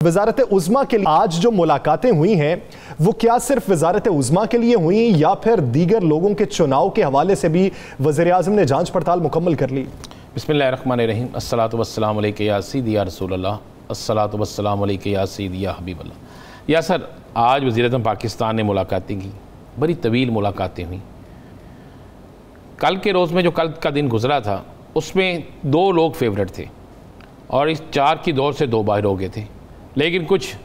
वजारत उज़्मा के लिए आज जो मुलाकातें हुई हैं वो क्या सिर्फ वजारत उज़्मा के लिए हुई या फिर दीगर लोगों के चुनाव के हवाले से भी वज़ीर आज़म ने जांच पड़ताल मुकम्मल कर ली? बिस्मिल्लाहिर्रहमानिर्रहीम, अस्सलातु वस्सलामु अलैका या सय्यदी या रसूलल्लाह, अस्सलातु वस्सलामु अलैका या सय्यदी या हबीबल्लाह। या सर, आज वज़ीर आज़म पाकिस्तान ने मुलाकातें की, बड़ी तवील मुलाकातें हुई। कल के रोज़ में जो कल का दिन गुजरा था उसमें 2 लोग फेवरेट थे और इस 4 की दौर से 2 बाहर हो गए थे, लेकिन कुछ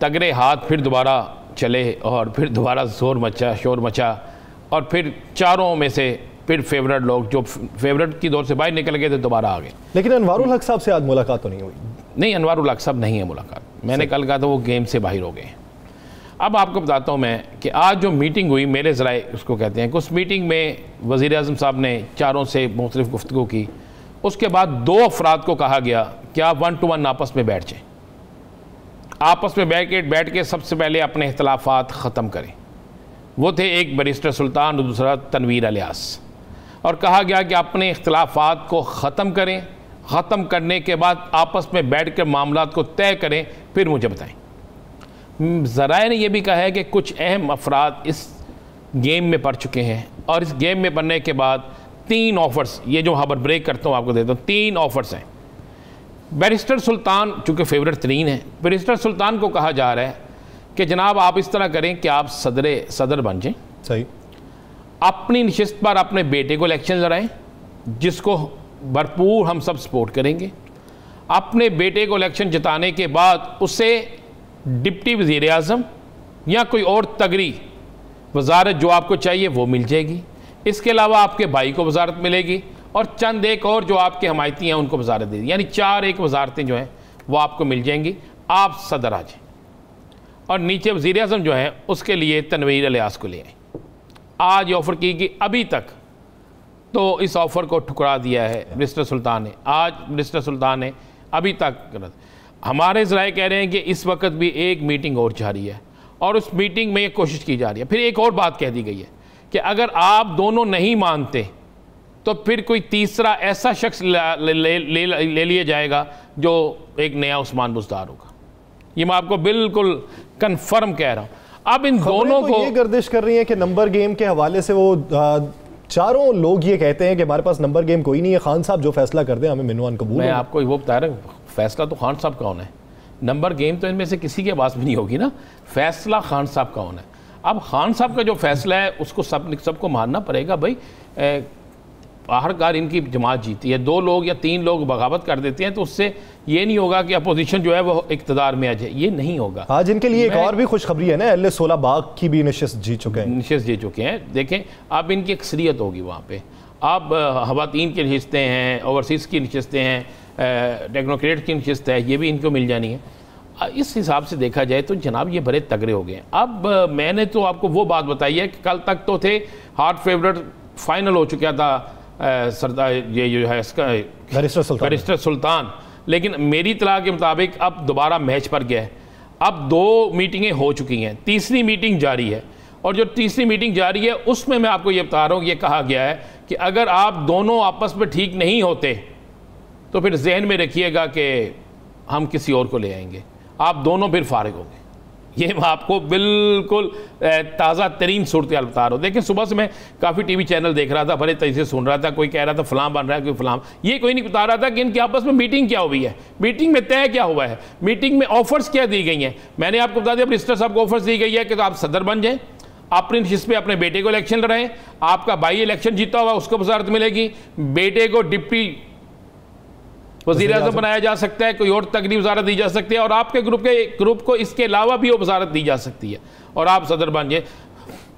तगड़े हाथ फिर दोबारा चले और फिर दोबारा शोर मचा और फिर 4 में से फिर फेवरेट लोग जो फेवरेट की दौर से बाहर निकल गए थे दोबारा आ गए। लेकिन अनवारुल हक साहब से आज मुलाकात तो नहीं हुई? नहीं, अनवारुल हक साहब नहीं है मुलाकात। मैंने कल कहा था वो गेम से बाहर हो गए। अब आपको बताता हूँ मैं कि आज जो मीटिंग हुई, मेरे ज़राए उसको कहते हैं कि उस मीटिंग में वज़ीर आज़म साहब ने 4 से मुख्तलिफ गुफ्तगू की। उसके बाद 2 अफराद को कहा गया कि आप 1 to 1 आपस में बैठ जाएँ, आपस में बैठ के सबसे पहले अपने इख्तलाफात ख़त्म करें। वो थे एक बैरिस्टर सुल्तान और दूसरा तनवीर इलियास। और कहा गया कि अपने इख्तलाफात को ख़त्म करें, ख़त्म करने के बाद आपस में बैठ कर मामलात को तय करें, फिर मुझे बताएं। ज़राए ने यह भी कहा है कि कुछ अहम अफराद इस गेम में पड़ चुके हैं और इस गेम में पड़ने के बाद 3 ऑफ़र्स, ये जो खबर ब्रेक करता हूँ आपको देता हूँ, 3 ऑफ़र्स हैं। बैरिस्टर सुल्तान चूँकि फेवरेट तरीन है, बैरिस्टर सुल्तान को कहा जा रहा है कि जनाब आप इस तरह करें कि आप सदर बन जाएँ, सही, अपनी नशिस्त पर अपने बेटे को इलेक्शन लड़ाएँ जिसको भरपूर हम सब सपोर्ट करेंगे। अपने बेटे को इलेक्शन जिताने के बाद उसे डिप्टी वज़ीर आज़म या कोई और तगड़ी वजारत जो आपको चाहिए वो मिल जाएगी। इसके अलावा आपके भाई को वजारत मिलेगी और चंद एक और जो आपके हमायती हैं उनको वजारत दे दी, यानी 4 एक वजारतें जो हैं वो आपको मिल जाएंगी। आप सदर आ जाएँ और नीचे वज़ीर आज़म जो है उसके लिए तनवीर इलियास को ले आए। आज ऑफ़र की कि अभी तक तो इस ऑफ़र को ठुकरा दिया है बैरिस्टर सुल्तान ने। आज बैरिस्टर सुल्तान ने अभी तक, हमारे ज़राए कह रहे हैं कि इस वक्त भी एक मीटिंग और जारी है और उस मीटिंग में ये कोशिश की जा रही है। फिर एक और बात कह दी गई है कि अगर आप दोनों नहीं मानते तो फिर कोई तीसरा ऐसा शख्स ले लिया जाएगा जो एक नया उस्मान बुज़दार होगा। ये मैं आपको बिल्कुल कन्फर्म कह रहा हूँ। अब इन दोनों को ये गर्दिश कर रही है कि नंबर गेम के हवाले से वो 4 लोग ये कहते हैं कि हमारे पास नंबर गेम कोई नहीं है, खान साहब जो फैसला कर दें हमें मिनवान कबूल। मैं आपको वो बता रहा हूँ, फैसला तो खान साहब का होना है, नंबर गेम तो इनमें से किसी के पास भी नहीं होगी ना, फैसला खान साहब का होना है। अब खान साहब का जो फैसला है उसको सबको मानना पड़ेगा भाई। आखिरकार इनकी जमात जीती है, 2 लोग या 3 लोग बगावत कर देते हैं तो उससे ये नहीं होगा कि अपोजिशन जो है वो इक़्तिदार में आ जाए, ये नहीं होगा। आज इनके लिए एक और भी खुशखबरी है ना, LA-16 बाग की भी नशिस्त जीत चुके हैं। देखें अब इनकी अक्सरियत होगी वहाँ पे। अब ख़वातीन की नशिस्तें हैं, ओवरसीज़ की नशिस्तें हैं, टेक्नोक्रेट की नशिस्त है, ये भी इनको मिल जानी है। इस हिसाब से देखा जाए तो जनाब ये बड़े तगड़े हो गए हैं। अब मैंने तो आपको वो बात बताई है कि कल तक तो थे हार्ट फेवरेट, फाइनल हो चुका था सरदार ये जो है इसका बैरिस्टर सुल्तान, लेकिन मेरी इत्तला के मुताबिक अब दोबारा मैच पर गया है। अब 2 मीटिंगें हो चुकी हैं, तीसरी मीटिंग जारी है और जो तीसरी मीटिंग जारी है उसमें मैं आपको ये बता रहा हूँ, ये कहा गया है कि अगर आप दोनों आपस में ठीक नहीं होते तो फिर जहन में रखिएगा कि हम किसी और को ले आएंगे, आप दोनों फिर फारिग होंगे। ये मैं आपको बिल्कुल ताज़ा तरीन सूरत हाल बता रहा हूँ। देखिए सुबह से मैं काफ़ी टीवी चैनल देख रहा था, बड़े तेज़ी से सुन रहा था, कोई कह रहा था फलां बन रहा है, कोई फलां, ये कोई नहीं बता रहा था कि इनके आपस में मीटिंग क्या हुई है, मीटिंग में तय क्या हुआ है, मीटिंग में ऑफर्स क्या दी गई हैं। मैंने आपको बता दिया बैरिस्टर साहब को ऑफर्स दी गई है कि तो आप सदर बन जाएँ, अपनी नशिस्त पे अपने बेटे को इलेक्शन लड़ाएं, आपका भाई इलेक्शन जीता हुआ उसको वजारत मिलेगी, बेटे को डिप्टी वज़ीर आज़म बनाया जा सकता है, कोई और तगड़ी वजारत दी जा सकती है और आपके ग्रुप को इसके अलावा भी वो वजारत दी जा सकती है और आप सदर बन जाए।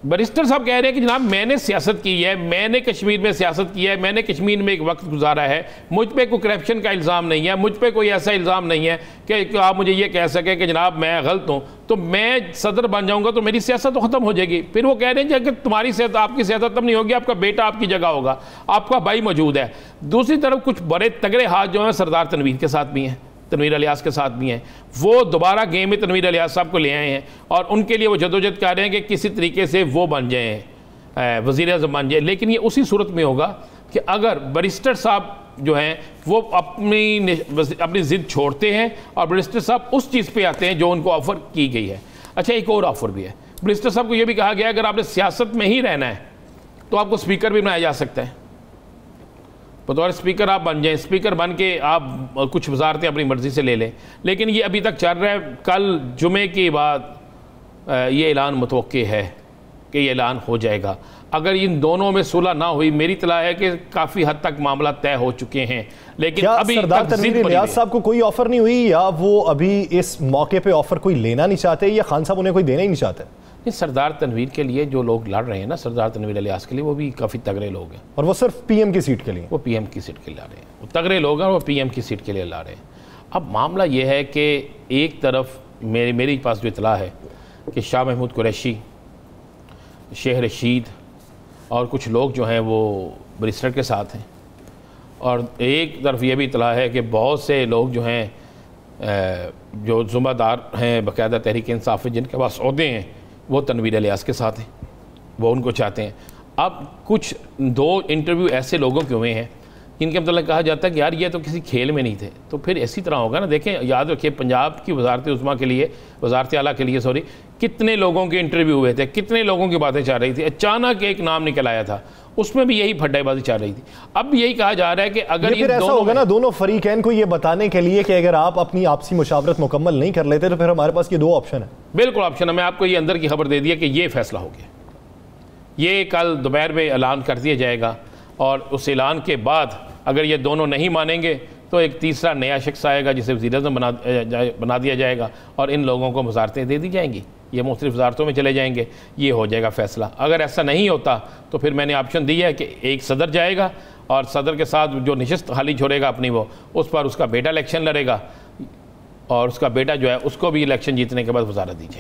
बैरिस्टर साहब कह रहे हैं कि जनाब मैंने सियासत की है, मैंने कश्मीर में सियासत की है, मैंने कश्मीर में एक वक्त गुजारा है, मुझ पे कोई करप्शन का इल्ज़ाम नहीं है, मुझ पे कोई ऐसा इल्ज़ाम नहीं है कि आप मुझे ये कह सकें कि जनाब मैं गलत हूँ तो मैं सदर बन जाऊँगा तो मेरी सियासत तो ख़त्म हो जाएगी। फिर वो कह रहे हैं कि अगर तुम्हारी सियासत, आपकी सियासत खत्म नहीं होगी, आपका बेटा आपकी जगह होगा, आपका भाई मौजूद है। दूसरी तरफ कुछ बड़े तगड़े हाथ जो हैं सरदार तनवीर के साथ भी हैं, तनवीर इलियास के साथ भी हैं, वो दोबारा गेम में तनवीर इलियास साहब को ले आए हैं और उनके लिए वो जदोजहद कर रहे हैं कि किसी तरीके से वो बन जाएँ, वज़ीर आज़म बन जाए। लेकिन ये उसी सूरत में होगा कि अगर बैरिस्टर साहब जो हैं वो अपनी ज़िद छोड़ते हैं और बैरिस्टर साहब उस चीज़ पे आते हैं जो उनको ऑफ़र की गई है। अच्छा, एक और ऑफ़र भी है, बैरिस्टर साहब को ये भी कहा गया है अगर आपने सियासत में ही रहना है तो आपको स्पीकर भी बनाया जा सकता है, बतौर स्पीकर आप बन जाएं, स्पीकर बन के आप कुछ वजारतें अपनी मर्ज़ी से ले लें। लेकिन ये अभी तक चल रहा है, कल जुमे के बाद ये ऐलान मुतवक्के है कि ये ऐलान हो जाएगा। अगर इन दोनों में सुलह ना हुई, मेरी इत्तला है कि काफ़ी हद तक मामला तय हो चुके हैं, लेकिन अभी सरदार तनवीर इलियास साहब को कोई ऑफर नहीं हुई, या वो अभी इस मौके पे ऑफर कोई लेना नहीं चाहते, या खान साहब उन्हें कोई देना ही नहीं चाहते? सरदार तनवीर के लिए जो लोग लड़ रहे हैं ना, सरदार तनवीर इलियास के लिए, वो भी काफ़ी तगड़े लोग हैं, और वो सिर्फ पीएम की सीट के लिए, वो पीएम की सीट के लिए लड़ रहे हैं, वो तगड़े लोग हैं और वो पीएम की सीट के लिए लड़ रहे हैं। अब मामला ये है कि एक तरफ मेरे पास जो इत्तला है कि शाह महमूद कुरैशी, शेख रशीद और कुछ लोग जो हैं वो बैरिस्टर के साथ हैं, और एक तरफ ये भी इत्तला है कि बहुत से लोग जो हैं जो ज़िम्मेदार हैं बाकायदा तहरीक इंसाफ, जिनके पास ओहदे हैं, वो तनवीर इलियास के साथ हैं, वो उनको चाहते हैं। अब कुछ 2 इंटरव्यू ऐसे लोगों के हुए हैं जिनके मतलब कहा जाता है कि यार ये तो किसी खेल में नहीं थे, तो फिर इसी तरह होगा ना। देखें, याद रखिए, पंजाब की वजारत उज़्मा के लिए, वजारत आला के लिए सॉरी, कितने लोगों के इंटरव्यू हुए थे, कितने लोगों की बातें चल रही थी, अचानक एक नाम निकल आया था, उसमें भी यही फड्डेबाजी चल रही थी। अब यही कहा जा रहा है कि अगर ये फिर ऐसा होगा ना, दोनों फरीकैन को ये बताने के लिए कि अगर आप अपनी आपसी मुशावरत मुकम्मल नहीं कर लेते तो फिर हमारे पास ये 2 ऑप्शन है। बिल्कुल ऑप्शन है। मैं आपको ये अंदर की खबर दे दिया कि ये फैसला हो गया, ये कल दोपहर में ऐलान कर दिया जाएगा, और उस ऐलान के बाद अगर ये दोनों नहीं मानेंगे तो एक तीसरा नया शख्स आएगा जिसे वज़ीर-ए-आज़म बना दिया जाएगा, और इन लोगों को वज़ारतें दे दी जाएंगी, ये मुख्तलिफ वज़ारतों में चले जाएंगे, ये हो जाएगा फ़ैसला। अगर ऐसा नहीं होता तो फिर मैंने ऑप्शन दिया है कि एक सदर जाएगा, और सदर के साथ जो नशिस्त खाली छोड़ेगा अपनी, वो उस पर उसका बेटा इलेक्शन लड़ेगा, और उसका बेटा जो है उसको भी इलेक्शन जीतने के बाद वज़ारत दी जाएगी।